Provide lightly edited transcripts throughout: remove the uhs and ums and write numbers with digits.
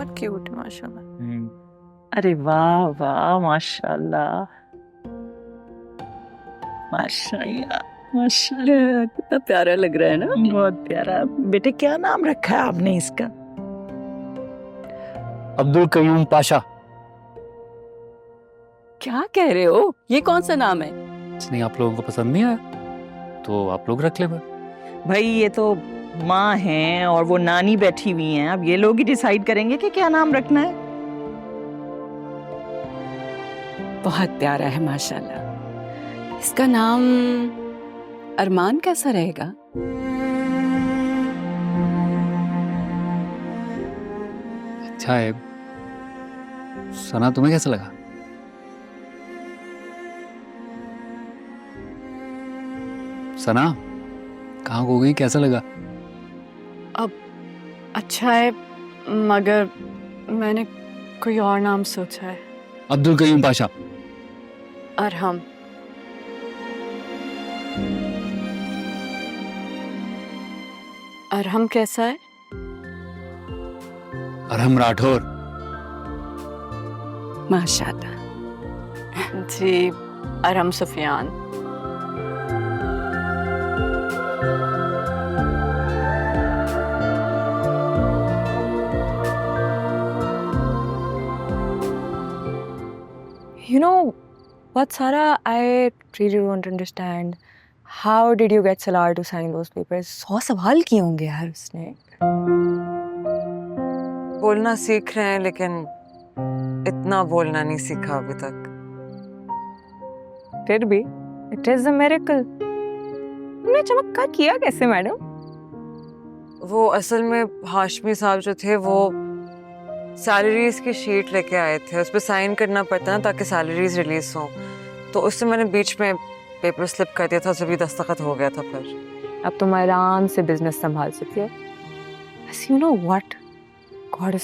बहुत क्यूट है माशाल्लाह। अरे वाह वाह माशाल्लाह माशाल्लाह माशाल्लाह, कितना प्यारा लग रहा है ना। बहुत प्यारा। बेटे क्या नाम रखा है आपने इसका? अब्दुल कयूम पाशा। क्या कह रहे हो, ये कौन सा नाम है? नहीं, आप लोगों को पसंद नहीं आया तो आप लोग रख ले। भाई ये तो माँ हैं और वो नानी बैठी हुई हैं, अब ये लोग ही डिसाइड करेंगे कि क्या नाम रखना है। बहुत प्यारा है माशाल्लाह। इसका नाम अरमान कैसा रहेगा? अच्छा है। सना, तुम्हें कैसा लगा? सना कहाँ हो गई, कैसा लगा? अब अच्छा है, मगर मैंने कोई और नाम सोचा है। अब्दुल कयूम पाशा। अरहम। अरहम कैसा है? अरहम राठौर। माशाल्लाह। जी, Arham Sufiyan. You know what, Sarah? I really don't understand. How did you get Salar to sign those papers? 100 सवाल किए होंगे यार उसने। बोलना सीख रहे हैं लेकिन इतना बोलना नहीं सीखा अभी तक। फिर भी it is a miracle. तुमने चमत्कार किया कैसे मैडम? वो असल में हाशमी साहब जो थे वो सैलरीज की शीट लेके आए थे, उस पर साइन करना पड़ता ना ताकि सैलरीज रिलीज हो। तो उससे मैंने बीच में पेपर स्लिप कर दिया था, सभी दस्तखत हो गया था। फिर अब तुम आराम से बिजनेस संभाल सकती है। You know what? God,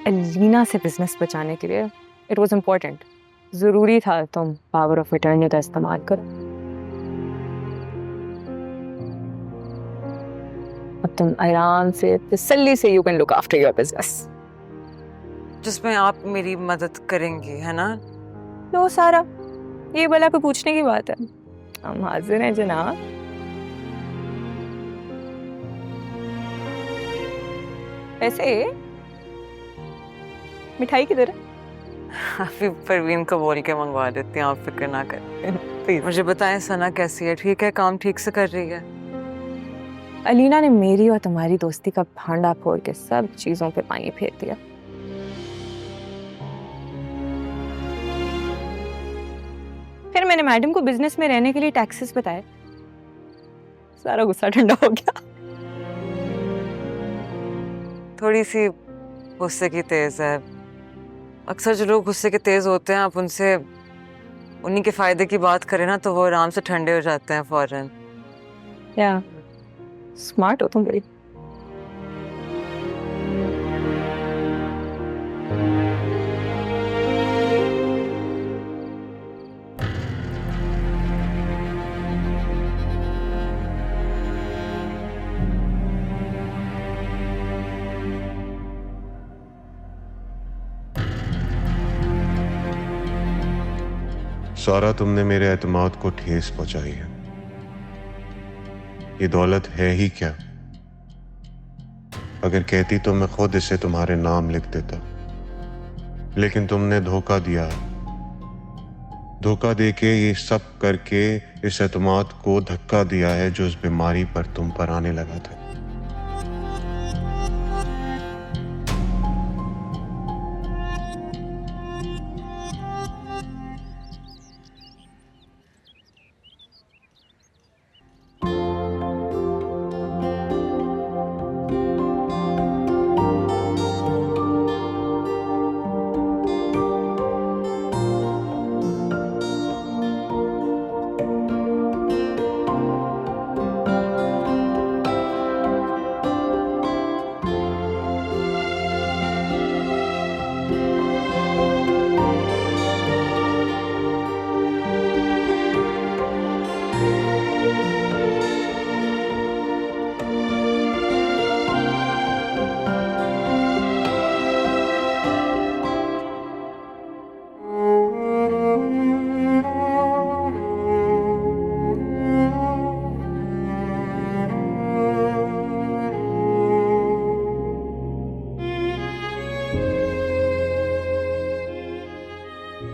Elina से बिजनेस बचाने के लिए it was important. जरूरी था तुम पावर ऑफ अटॉर्नी का इस्तेमाल करो। अब तुम आराम से तसल्ली से you can look after your business. जिसमें आप मेरी मदद करेंगी, है ना? लो सारा, ये भला कोई पूछने की बात है? हम हाजिर हैं जनाब। ऐसे मिठाई किधर है? अभी परवीन को बोल के मंगवा देती हूँ, आप फिक्र ना करें। मुझे बताएं सना कैसी है? ठीक है, काम ठीक से कर रही है? अलीना ने मेरी और तुम्हारी दोस्ती का भांडा फोड़ के सब चीजों पे पानी फेर दिया। फिर मैंने मैडम को बिजनेस में रहने के लिए टैक्सेस बताए, सारा गुस्सा ठंडा हो गया। थोड़ी सी गुस्से की तेज है। अक्सर जो लोग गुस्से के तेज होते हैं, आप उनसे उन्हीं के फायदे की बात करें ना तो वो आराम से ठंडे हो जाते हैं फौरन। या स्मार्ट हो तुम बड़ी। सारा, तुमने मेरे एतमाद को ठेस पहुंचाई है। ये दौलत है ही क्या? अगर कहती तो मैं खुद इसे तुम्हारे नाम लिख देता, लेकिन तुमने धोखा दिया। धोखा देके ये सब करके इस एतमाद को धक्का दिया है जो इस बीमारी पर तुम पर आने लगा था।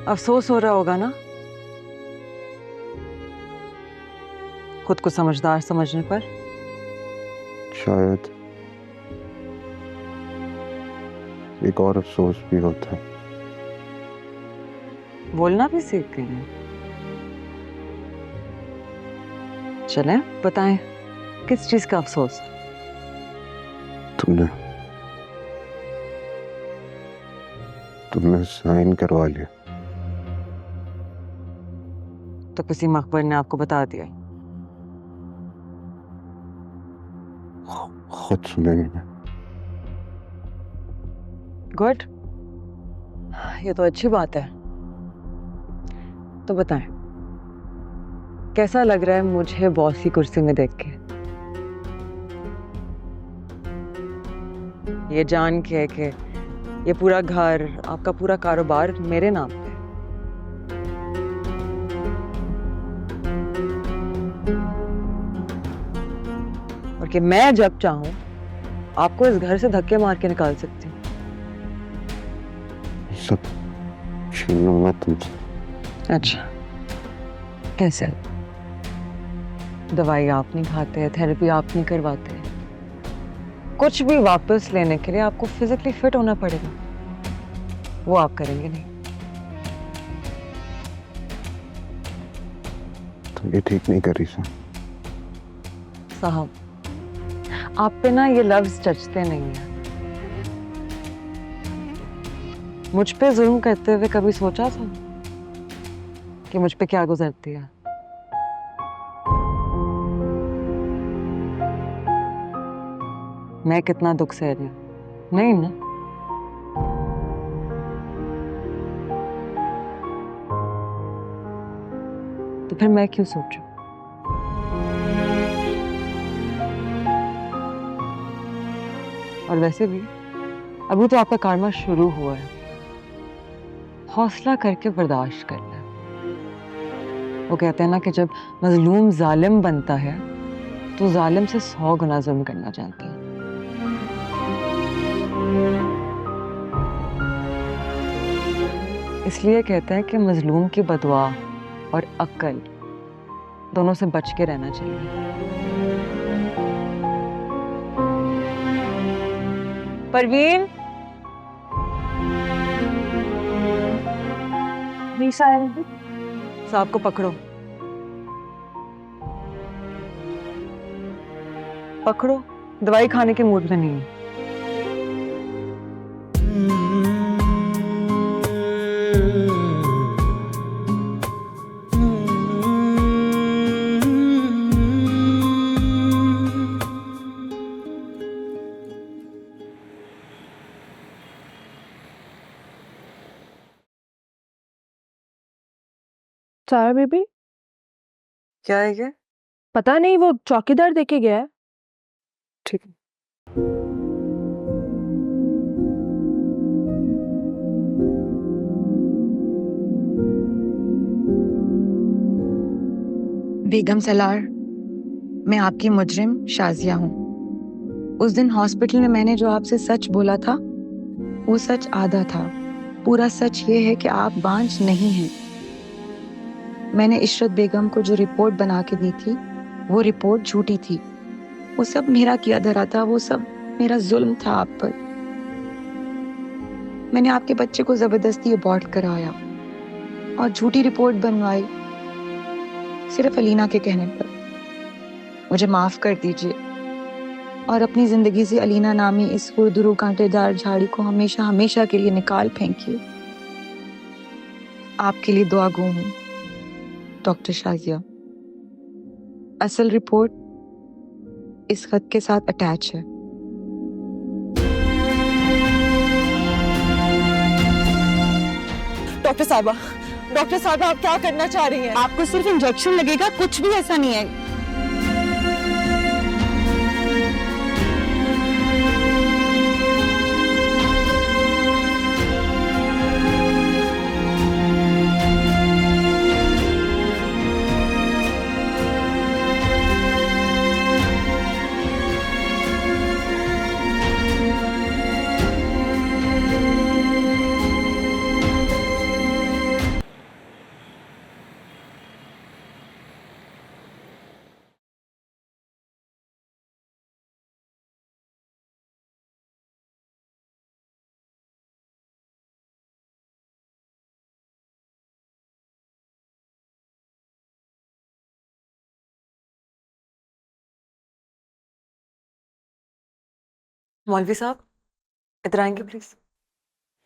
अफसोस हो रहा होगा ना खुद को समझदार समझने पर। शायद एक और अफसोस भी होता है। बोलना भी सीख गए हैं। चलें बताएं किस चीज का अफसोस? तुमने साइन करवा लिया। तो किसी मखबर ने आपको बता दिया? खुद सुनेंगे। गुड, ये तो अच्छी बात है। तो बताएं कैसा लग रहा है मुझे बॉस की कुर्सी में देख के? ये जान के कि ये पूरा घर, आपका पूरा कारोबार मेरे नाम पे है। और कि मैं जब चाहूं आपको इस घर से धक्के मार के निकाल सकती हूँ। सब छीन लूंगा तुमसे। अच्छा, कैसे? दवाई आप नहीं खाते, थेरेपी आप नहीं करवाते, कुछ भी वापस लेने के लिए आपको फिजिकली फिट होना पड़ेगा, वो आप करेंगे नहीं। तुम ये ठीक नहीं कर रही सर। साहब, आप पे ना ये लफ्ज जचते नहीं है। मुझ पे जुल्म करते हुए कभी सोचा था कि मुझ पे क्या गुजरती है? मैं कितना दुख सह रही हूं? नहीं ना? तो फिर मैं क्यों सोचूं? और वैसे भी अभी तो आपका कारवा शुरू हुआ है, हौसला करके बर्दाश्त करना है। वो कहते हैं ना कि जब मजलूम जालिम बनता है तो जालिम से 100 गुना जुल्म करना जानता है। इसलिए कहते हैं कि मजलूम की बदुआ और अक्ल दोनों से बच के रहना चाहिए। परवीन, साहब को पकड़ो, पकड़ो, दवाई खाने के मूड में नहीं है। सारा बेबी, क्या है ये? पता नहीं, वो चौकीदार देके गया है। ठीक है। बेगम सलार, मैं आपकी मुजरिम शाजिया हूँ। उस दिन हॉस्पिटल में मैंने जो आपसे सच बोला था वो सच आधा था। पूरा सच ये है कि आप बांझ नहीं हैं। मैंने इशरत बेगम को जो रिपोर्ट बना के दी थी वो रिपोर्ट झूठी थी। वो सब मेरा किया धरा था, वो सब मेरा जुल्म था आप पर। मैंने आपके बच्चे को जबरदस्ती अबॉर्ट कराया और झूठी रिपोर्ट बनवाई सिर्फ अलीना के कहने पर। मुझे माफ कर दीजिए और अपनी जिंदगी से अलीना नामी इस खुरदुरू कांटेदार झाड़ी को हमेशा हमेशा के लिए निकाल फेंकिए। आपके लिए दुआ गो हूं डॉक्टर शाजिया। असल रिपोर्ट इस खत के साथ अटैच है। डॉक्टर साहब, आप क्या करना चाह रही हैं? आपको सिर्फ इंजेक्शन लगेगा, कुछ भी ऐसा नहीं है। मौलवी साहब इधर आएंगे प्लीज,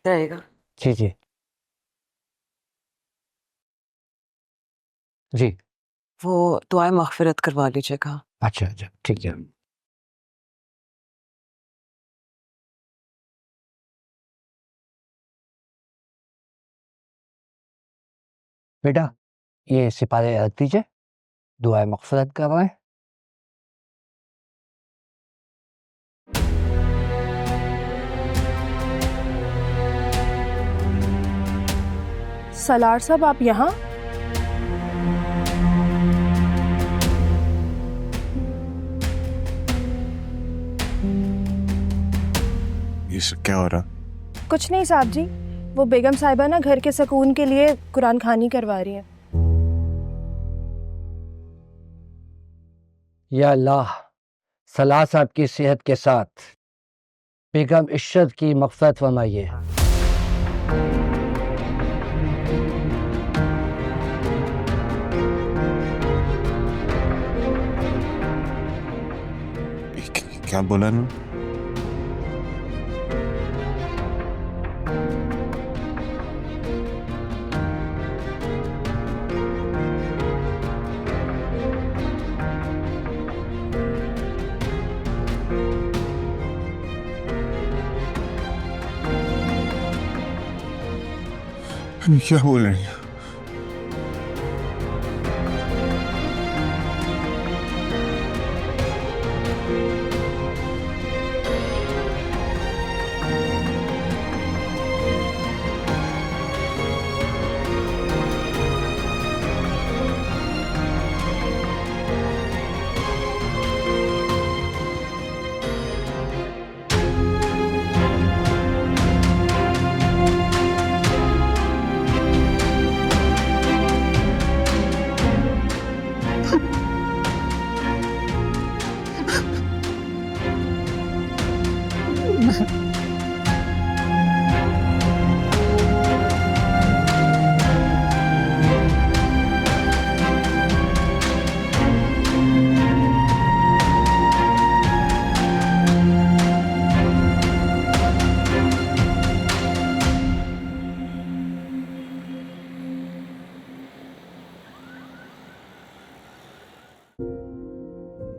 इधर आइएगा। जी जी जी। वो दुआए मगफिरत करवा लीजिएगा। अच्छा अच्छा ठीक है। बेटा ये सिपाही रख दीजिए, दुआए मगफिरत करवाएं। सलार साहब आप यहाँ? ये सब क्या हो रहा? कुछ नहीं साहब जी, वो बेगम साहिबा ना घर के सुकून के लिए कुरान खानी करवा रही हैं। या अल्लाह, सलाह साहब की सेहत के साथ बेगम इश्रत की मग़फ़िरत फरमाइए। क्या बोला ना? क्या बोल रही है?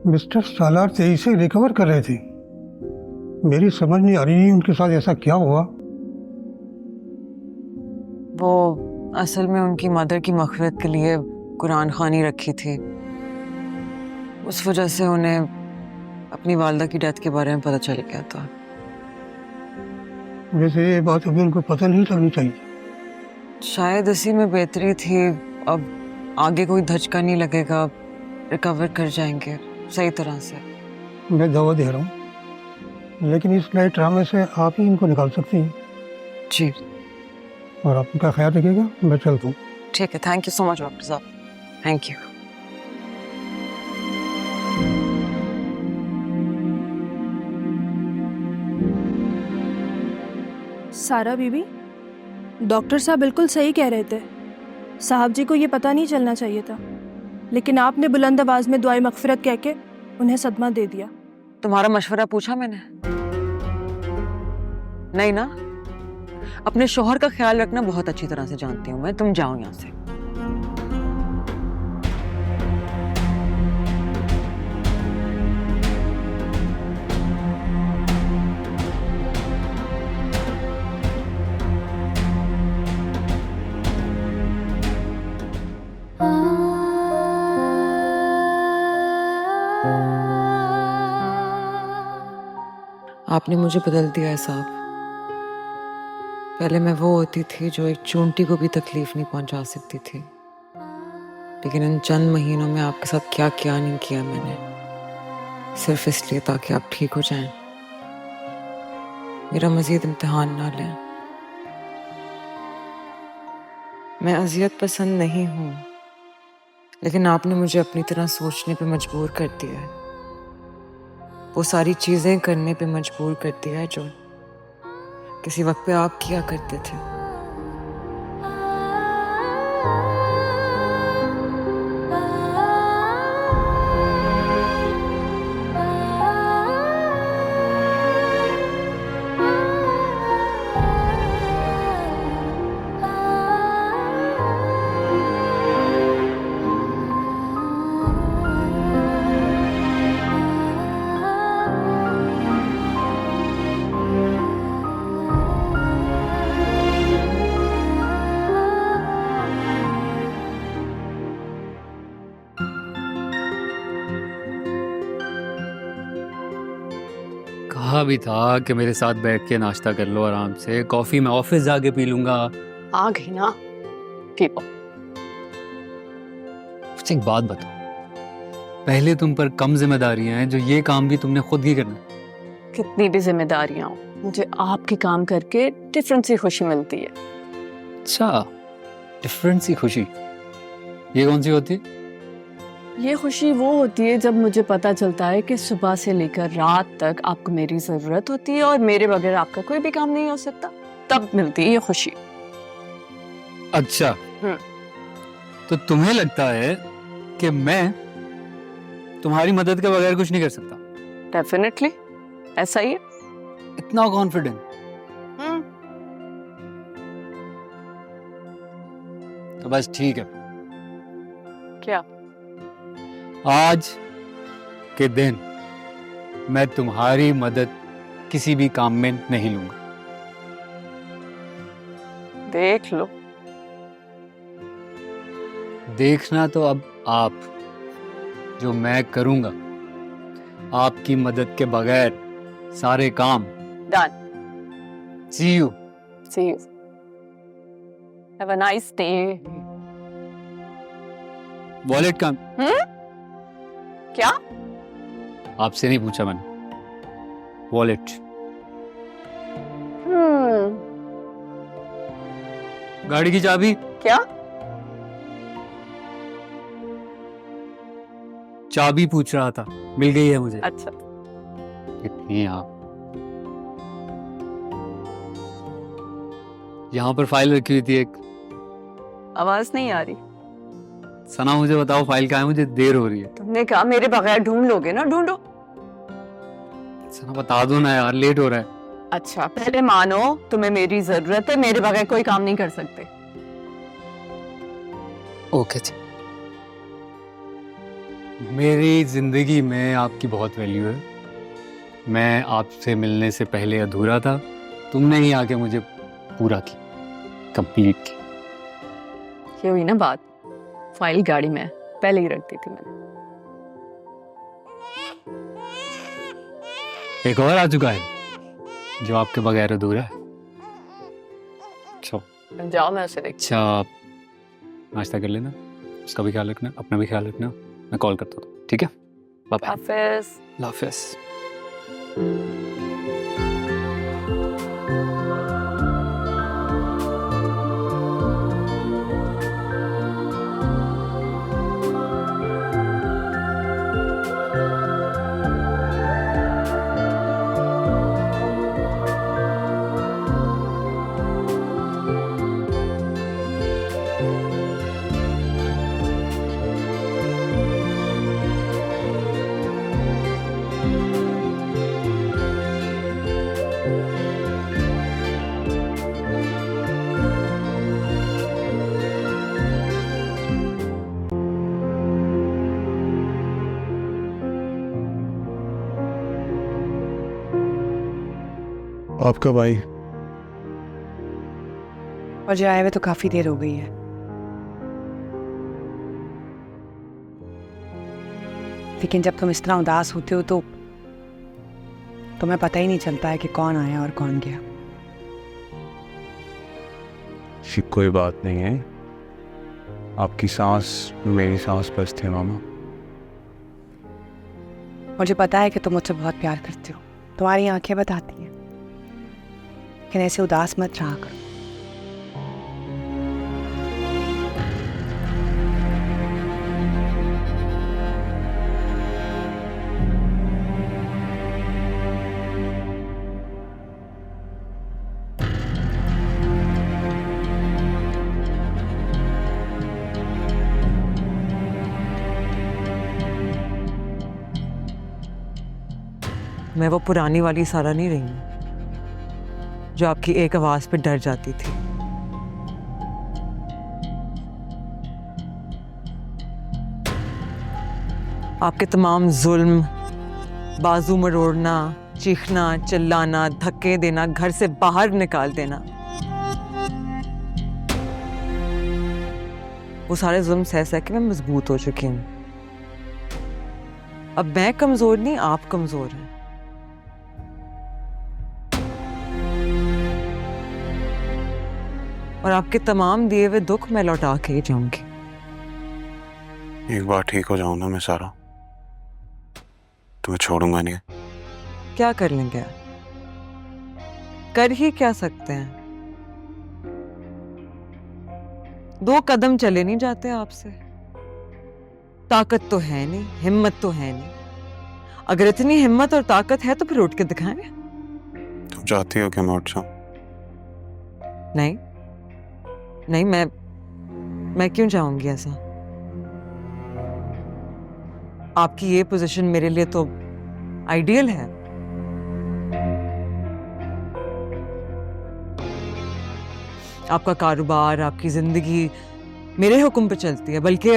मिस्टर सालार तेजी से रिकवर कर रहे थे। मेरी समझ नहीं आ रही उनके साथ ऐसा क्या हुआ। वो असल में उनकी मदर की मग़फ़िरत के लिए कुरान खानी रखी थी, उस वजह से उन्हें अपनी वालदा की डेथ के बारे में पता चल गया था। वैसे ये बात अभी उनको पता नहीं लगनी चाहिए। शायद इसी में बेहतरी थी, अब आगे कोई धचका नहीं लगेगा, रिकवर कर जाएंगे सही तरह से। मैं दवा दे रहा हूँ, लेकिन इस नए ड्रामे से आप ही इनको निकाल सकती हैं। जी। और आप उनका ख्याल रखिएगा, मैं चलता हूँ। ठीक है, thank you so much doctor साहब, थैंक यू। सारा बीबी, डॉक्टर साहब बिल्कुल सही कह रहे थे। साहब जी को ये पता नहीं चलना चाहिए था, लेकिन आपने बुलंद आवाज में दुआए मगफिरत कह के उन्हें सदमा दे दिया। तुम्हारा मशवरा पूछा मैंने? नहीं ना? अपने शोहर का ख्याल रखना बहुत अच्छी तरह से जानती हूँ मैं। तुम जाओ यहाँ से। आपने मुझे बदल दिया है साहब। पहले मैं वो होती थी जो एक चूंटी को भी तकलीफ नहीं पहुंचा सकती थी, लेकिन इन चंद महीनों में आपके साथ क्या क्या नहीं किया मैंने, सिर्फ इसलिए ताकि आप ठीक हो जाएं, मेरा मजीद इम्तिहान ना लें। मैं अजियत पसंद नहीं हूं, लेकिन आपने मुझे अपनी तरह सोचने पे मजबूर कर दिया है, वो सारी चीजें करने पे मजबूर कर दिया है जो किसी वक्त पे आप किया करते थे। कहा भी था कि मेरे साथ बैठ के नाश्ता कर लो आराम से, कॉफी मैं ऑफिस जाके पी लूंगा। आ गई ना, पी लो। मुझे एक बात बताओ, पहले तुम पर कम जिम्मेदारियां हैं जो ये काम भी तुमने खुद ही करना। कितनी भी जिम्मेदारियां हो, मुझे आपके काम करके डिफरेंट सी खुशी मिलती है। अच्छा, डिफरेंट सी खुशी, ये कौन सी होती है? ये खुशी वो होती है जब मुझे पता चलता है कि सुबह से लेकर रात तक आपको मेरी जरूरत होती है और मेरे बगैर आपका कोई भी काम नहीं हो सकता, तब मिलती है ये खुशी। अच्छा, तो तुम्हें लगता है कि मैं तुम्हारी मदद के बगैर कुछ नहीं कर सकता? डेफिनेटली ऐसा ही है। इतना कॉन्फिडेंट? तो बस ठीक है। क्या? आज के दिन मैं तुम्हारी मदद किसी भी काम में नहीं लूंगा। देख लो। देखना तो अब आप, जो मैं करूंगा आपकी मदद के बगैर सारे काम। Done. See you. See you. Have a nice day. Wallet का क्या? आपसे नहीं पूछा मैंने, वॉलेट। गाड़ी की चाबी। क्या? चाबी पूछ रहा था, मिल गई है मुझे। अच्छा। कितनी आप यहाँ पर फाइल रखी हुई थी एक। आवाज नहीं आ रही। सना मुझे बताओ फाइल कहाँ है, मुझे देर हो रही है। तुमने कहा मेरे बगैर ढूंढ लोगे ना, ढूंढो। सना बता दो ना यार, लेट हो रहा है। अच्छा, पहले मानो तुम्हें मेरी जरूरत है, मेरे बगैर कोई काम नहीं कर सकते। ओके जी। मेरी जिंदगी में आपकी बहुत वैल्यू है। मैं आपसे मिलने से पहले अधूरा था, तुमने ही आके मुझे पूरा की, कंप्लीट की। ये हुई ना बात। फाइल गाड़ी में पहले ही रख दी थी मैंने। एक और आ चुका है जो आपके बगैर अधूरा है। जाओ, मैं उसे देख। अच्छा, नाश्ता कर लेना, उसका भी ख्याल रखना, अपना भी ख्याल रखना। मैं कॉल करता हूँ, ठीक है? Bye bye. हाफिज। हाफिज। आप कब आई? मुझे आए हुए तो काफी देर हो गई है। लेकिन जब तुम इस तरह उदास होते हो तो तुम्हें पता ही नहीं चलता है कि कौन आया और कौन गया। कोई बात नहीं है, आपकी सांस मेरी सांस बस थे मामा। मुझे पता है कि तुम मुझसे बहुत प्यार करते हो, तुम्हारी आंखें बताती हैं, लेकिन ऐसे उदास मत रहा करो। मैं वो पुरानी वाली सारा नहीं रही हूँ जो आपकी एक आवाज पे डर जाती थी। आपके तमाम जुल्म, बाजू मरोड़ना, चीखना, चिल्लाना, धक्के देना, घर से बाहर निकाल देना, वो सारे जुल्म सह सह के मैं मजबूत हो चुकी हूँ। अब मैं कमजोर नहीं, आप कमजोर हैं। और आपके तमाम दिए हुए दुख मैं लौटा के ही जाऊंगी। एक बार ठीक हो जाऊं ना मैं सारा, तुम्हें छोड़ूंगा नहीं। क्या कर लेंगे आप? कर ही क्या सकते हैं? 2 कदम चले नहीं जाते आपसे। ताकत तो है नहीं, हिम्मत तो है नहीं। अगर इतनी हिम्मत और ताकत है तो फिर उठ के दिखाएं। तुम चाहती हो कि मैं उठ जाऊं? नहीं नहीं, मैं क्यों चाहूंगी ऐसा? आपकी ये पोजीशन मेरे लिए तो आइडियल है। आपका कारोबार, आपकी जिंदगी मेरे हुक्म पे चलती है। बल्कि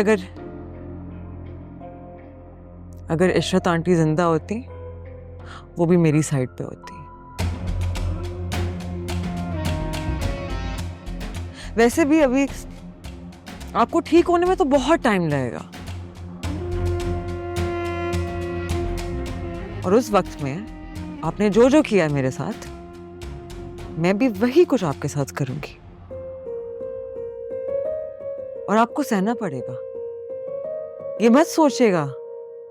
अगर इशरत आंटी जिंदा होती, वो भी मेरी साइड पे होती। वैसे भी अभी आपको ठीक होने में तो बहुत टाइम लगेगा, और उस वक्त में आपने जो जो किया मेरे साथ, मैं भी वही कुछ आपके साथ करूंगी, और आपको सहना पड़ेगा। ये मत सोचेगा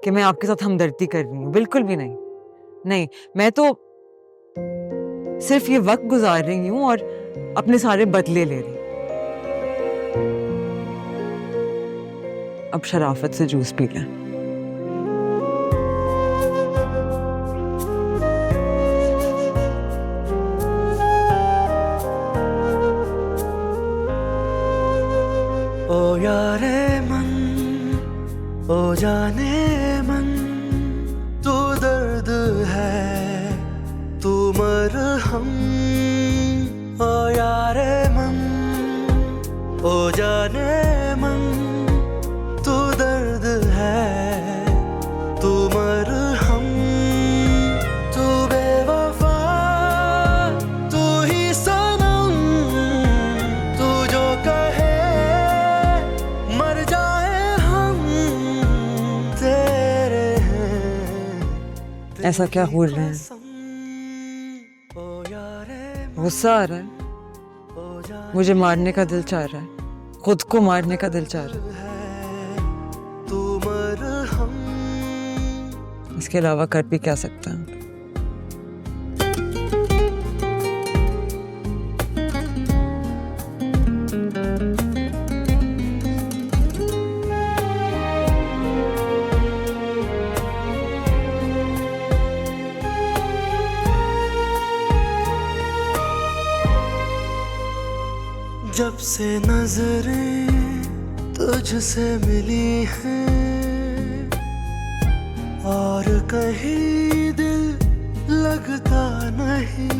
कि मैं आपके साथ हमदर्दी कर रही हूं, बिल्कुल भी नहीं। नहीं, मैं तो सिर्फ ये वक्त गुजार रही हूं और अपने सारे बदले ले रही हूं। अब शराफत से जूस पी लें। ओ यारे मन, ओ जाने मन, तू दर्द है, तू मरहम। ओ यारे मन, ओ जाने मन, तू दर्द है, तू मरहम। तू बेवफा, तू ही सनम, तू जो कहे मर जाए हम तेरे हैं। ऐसा क्या हो रहा है? गुस्सा आ रहा है? मुझे मारने का दिल चाह रहा है, खुद को मारने का दिल चाह रहा है। इसके अलावा कर भी क्या सकता है? जब से नजरें तुझसे मिली हैं, और कहीं दिल लगता नहीं।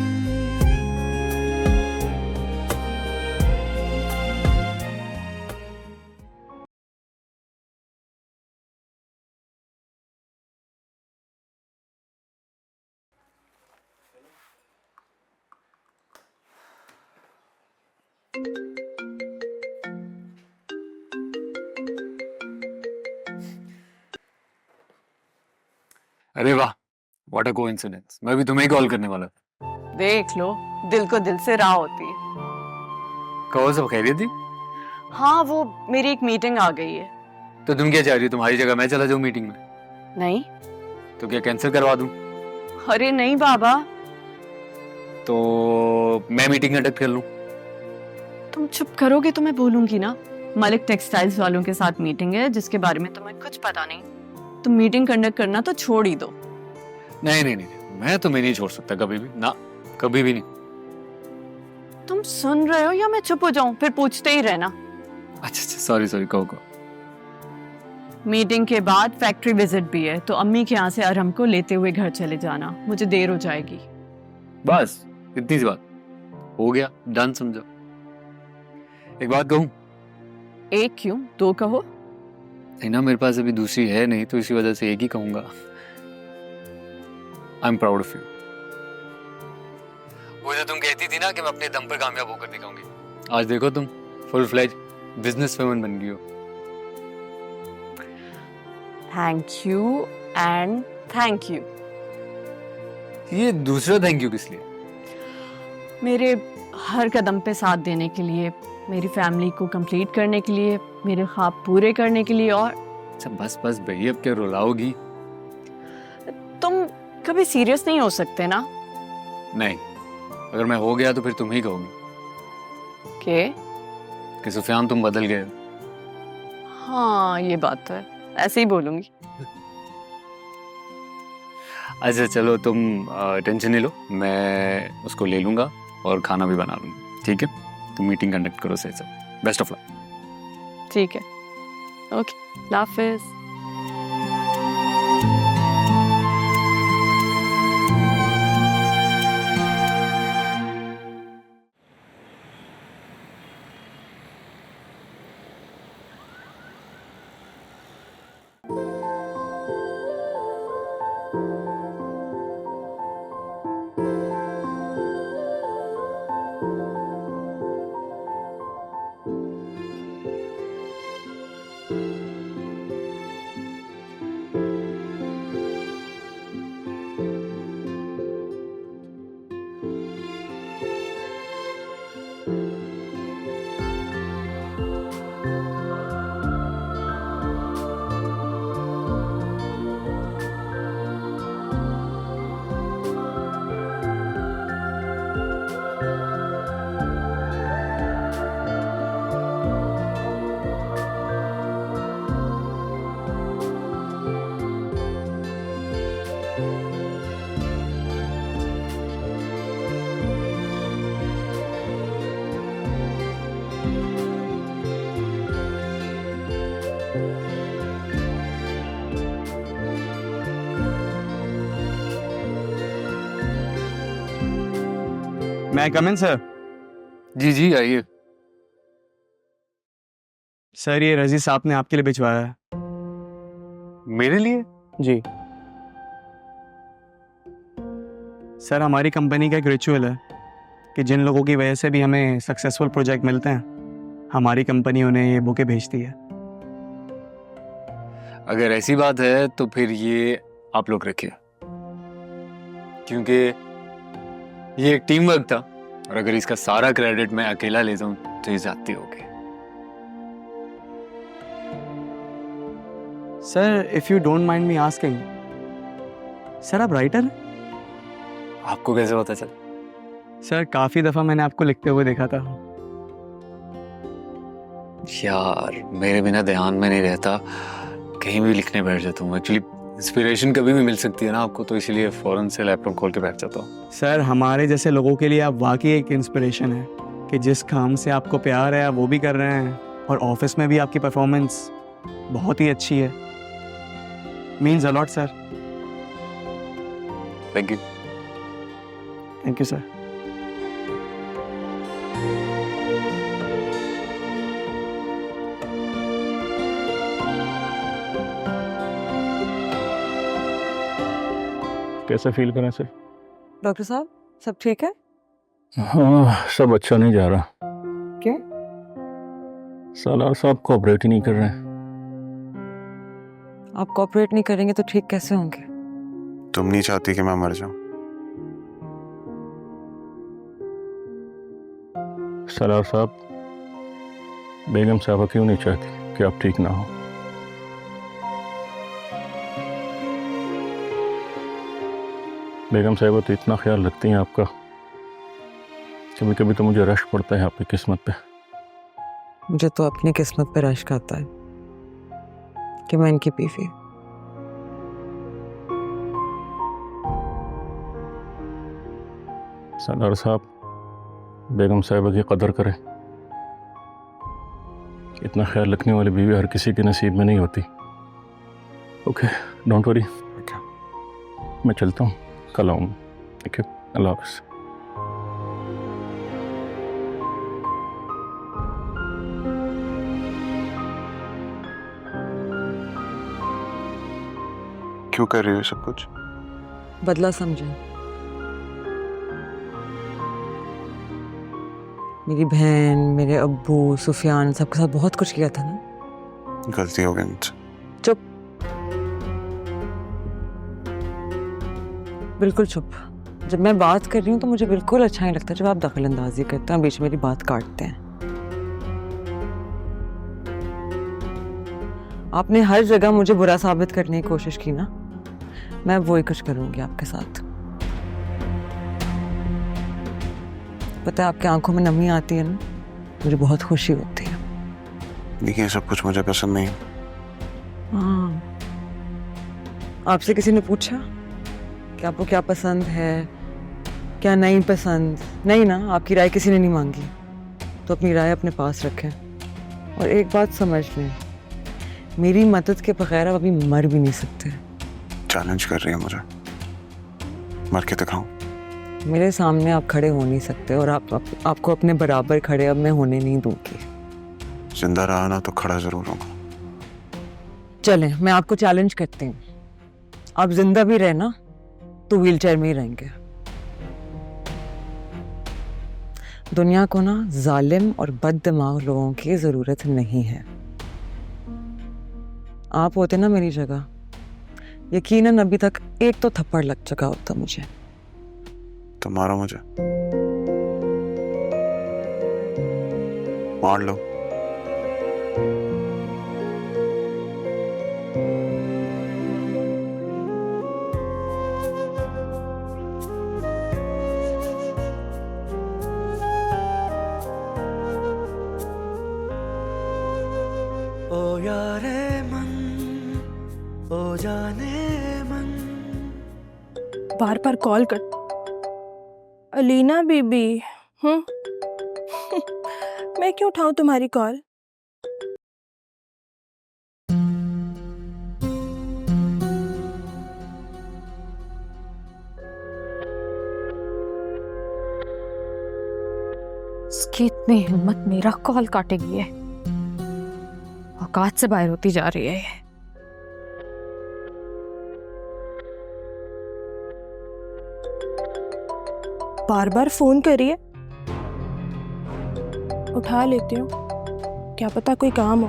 अरे वाह, व्हाट अ कोइंसिडेंस। मैं भी तुम्हें ही कॉल करने वाला था। देख लो, दिल को दिल से राह होती है। कहो, सब खैरियत थी? हाँ, वो मेरी एक मीटिंग आ गई है। तो तुम क्या चाह रही हो, तुम्हारी जगह मैं चला जाऊं मीटिंग में? नहीं। तो क्या कैंसिल करवा दूं? अरे नहीं बाबा। तो मैं मीटिंग कंडक्ट कर लूं? तुम चुप करोगे तो मैं बोलूंगी ना। मलिक टेक्सटाइल्स वालों के साथ मीटिंग है जिसके बारे में तुम्हें कुछ पता नहीं। तुम मीटिंग कंडक्ट करना तो छोड़ ही दो। नहीं नहीं नहीं, मैं तुम्हें नहीं छोड़ सकता कभी भी ना, कभी भी नहीं। तुम सुन रहे हो या मैं चुप हो जाऊं? फिर पूछते ही रहना। अच्छा अच्छा, सॉरी सॉरी, कहो कहो। मीटिंग के बाद फैक्ट्री विजिट भी है, तो अम्मी के यहाँ से अरहम को लेते हुए घर चले जाना, मुझे देर हो जाएगी। बस इतनी सी बात, हो गया, डन समझो। एक बात कहूं? एक क्यों, दो कहो। नहीं ना, मेरे पास अभी दूसरी है नहीं, तो इसी वजह से एक ही कहूंगा। I am proud of you. वो जो तुम कहती थी ना कि मैं अपने दम पर कामयाब होकर दिखाऊंगी, आज देखो तुम फुल फ्लेज बिजनेस वुमन बन गई हो। Thank you and thank you. ये दूसरा थैंक यू किस लिए? मेरे हर कदम पे साथ देने के लिए, मेरी फैमिली को कंप्लीट करने के लिए, मेरे ख्वाब पूरे करने के लिए। और अच्छा बस बस भाई, अब क्या रुलाओगी? तुम कभी सीरियस नहीं हो सकते ना? नहीं, अगर मैं हो गया तो फिर तुम ही कहोगी कि सुफियान तुम बदल गए। हाँ ये बात तो है, ऐसे ही बोलूंगी। अच्छा चलो तुम टेंशन नहीं लो, मैं उसको ले लूंगा और खाना भी बना लूंगा, ठीक है? तुम मीटिंग कंडक्ट करो सही से। Best of luck. ठीक है, ओके, हाफिज। मैं कम इन सर? जी जी आइए। सर ये रजी साहब ने आपके लिए भिजवाया है। मेरे लिए? जी सर, हमारी कंपनी का एक रिचुअल है कि जिन लोगों की वजह से भी हमें सक्सेसफुल प्रोजेक्ट मिलते हैं, हमारी कंपनी उन्हें ये बुके भेजती है। अगर ऐसी बात है तो फिर ये आप लोग रखिए, क्योंकि ये एक टीम वर्क था और अगर इसका सारा क्रेडिट मैं अकेला ले जाऊं तो ये ज्यादती होगी। Sir if you don't mind me asking, sir आप राइटर? आपको कैसे पता चला? सर काफी दफा मैंने आपको लिखते हुए देखा था। यार मेरे बिना ध्यान में नहीं रहता, कहीं भी लिखने बैठ जाता हूँ। एक्चुअली इंस्पिरेशन कभी भी मिल सकती है ना आपको, तो इसीलिए फौरन से लैपटॉप खोल के बैठ जाता हूँ। सर हमारे जैसे लोगों के लिए आप वाकई एक इंस्पिरेशन है कि जिस काम से आपको प्यार है आप वो भी कर रहे हैं, और ऑफिस में भी आपकी परफॉर्मेंस बहुत ही अच्छी है। Means a lot sir. Thank you. Thank you sir. कैसा फील करें सर? डॉक्टर साहब सब ठीक है? हाँ सब अच्छा नहीं जा रहा। क्यों? सालार साहब कोऑपरेट ही नहीं कर रहे हैं। आप कोऑपरेट नहीं करेंगे तो ठीक कैसे होंगे? तुम नहीं चाहती कि मैं मर जाऊं? सालार साहब, बेगम साहबा क्यों नहीं चाहती कि आप ठीक ना हो? बेगम साहिबा तो इतना ख्याल रखती हैं आपका, कभी कभी तो मुझे रश पड़ता है आपकी किस्मत पे। मुझे तो अपनी किस्मत पे रश्क आता है कि मैं इनकी बीवी। सरदार साहब, बेगम साहिबा की कदर करें। इतना ख्याल रखने वाली बीवी हर किसी के नसीब में नहीं होती। ओके डोंट वरी, मैं चलता हूँ, कल आऊँगा। ठीक है, अल्लाह हाफ़िज़। क्यों कर रही हो सब कुछ? बदला समझे। मेरी बहन, मेरे अब्बू, सुफियान, सबके साथ बहुत कुछ किया था ना। गलती हो गई मुझसे। चुप, बिल्कुल चुप। जब मैं बात कर रही हूँ तो मुझे बिल्कुल अच्छा नहीं लगता जब आप दखल अंदाजी करते हैं, बीच में मेरी बात काटते हैं। आपने हर जगह मुझे बुरा साबित करने की कोशिश की ना, मैं वही कुछ करूंगी आपके साथ। पता है आपकी आंखों में नमी आती है ना, मुझे बहुत खुशी होती है। देखिए सब कुछ मुझे पसंद नहीं। हाँ, आपसे किसी ने पूछा कि आपको क्या पसंद है क्या नहीं पसंद? नहीं ना, आपकी राय किसी ने नहीं मांगी, तो अपनी राय अपने पास रखें। और एक बात समझ लें, मेरी मदद के बगैर आप अभी मर भी नहीं सकते। चैलेंज कर रही है मुझे, मर के दिखाऊं? मेरे सामने आप खड़े हो नहीं सकते और आपको अपने बराबर खड़े अब मैं होने नहीं दूंगी। जिंदा रहा ना तो खड़ा जरूर होगा। चलें, मैं आपको चैलेंज करती हूँ, आप जिंदा भी रहे ना तो व्हीलचेयर में ही रहेंगे। दुनिया को ना जालिम और बददिमाग लोगों की जरूरत नहीं है। आप होते ना मेरी जगह, यकीनन अभी तक एक तो थप्पड़ लग चुका होता मुझे। तो मारो मुझे, मार लो। ओ यारे मन, ओ जाने मन। बार बार कॉल कर। अलीना बीबी, मैं क्यों उठाऊं तुम्हारी कॉल? इसकी इतनी हिम्मत मेरा कॉल काटेगी है, औकात से बाहर होती जा रही है ये। बार बार फोन करिए, उठा लेती हूँ, क्या पता कोई काम हो।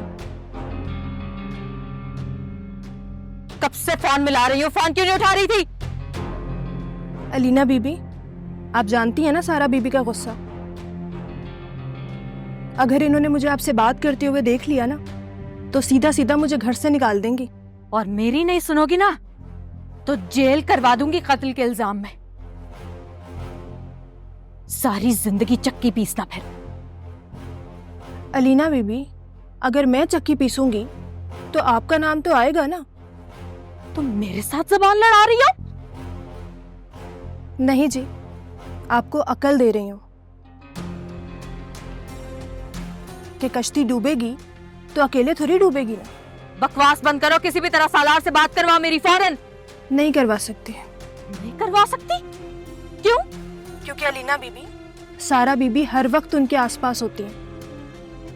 कब से फोन मिला रही हो, फोन क्यों नहीं उठा रही थी? अलीना बीबी, आप जानती हैं ना सारा बीबी का गुस्सा। अगर इन्होंने मुझे आपसे बात करते हुए देख लिया ना तो सीधा सीधा मुझे घर से निकाल देंगी। और मेरी नहीं सुनोगी ना तो जेल करवा दूंगी कत्ल के इल्जाम में। सारी जिंदगी चक्की पीसना फिर। अलीना बीबी, अगर मैं चक्की पीसूंगी तो आपका नाम तो आएगा ना। तुम मेरे साथ जबान लड़ा रही हो? नहीं जी, आपको अकल दे रही हूं कि कश्ती डूबेगी तो अकेले थोड़ी डूबेगी ना। बकवास बंद करो, किसी भी तरह सालार से बात करवा मेरी फौरन। नहीं करवा सकती। नहीं करवा सकती? क्यों? क्योंकि अलीना बीबी, सारा बीबी हर वक्त उनके आसपास होती है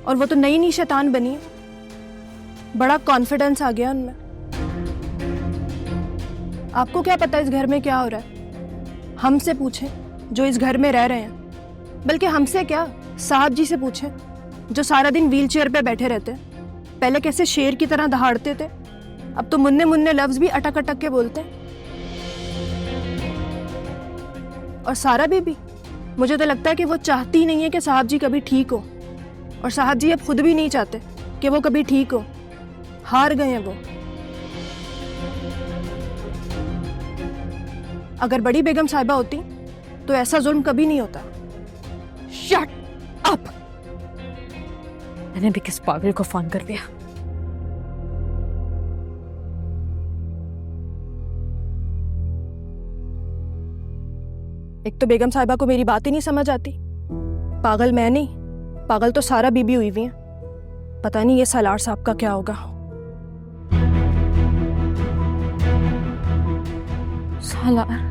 और वो तो नई नई शैतान बनी है। बड़ा कॉन्फिडेंस आ गया उनमें। आपको क्या पता इस घर में क्या हो रहा है? हमसे पूछें जो इस घर में रह रहे हैं, बल्कि हमसे क्या, साहब जी से पूछें जो सारा दिन व्हीलचेयर पे बैठे रहते। पहले कैसे शेर की तरह दहाड़ते थे, अब तो मुन्ने मुन्ने लफ्ज भी अटक अटक के बोलते। और सारा बीबी, मुझे तो लगता है कि वो चाहती नहीं है कि साहब जी कभी ठीक हो, और साहब जी अब खुद भी नहीं चाहते कि वो कभी ठीक हो। हार गए हैं वो। अगर बड़ी बेगम साहिबा होती तो ऐसा जुल्म कभी नहीं होता। Shut up! मैंने भी किस पागल को फोन कर दिया। एक तो बेगम साहिबा को मेरी बात ही नहीं समझ आती। पागल मैं नहीं, पागल तो सारा बीबी हुई हुई है। पता नहीं ये सालार साहब का क्या होगा। सालार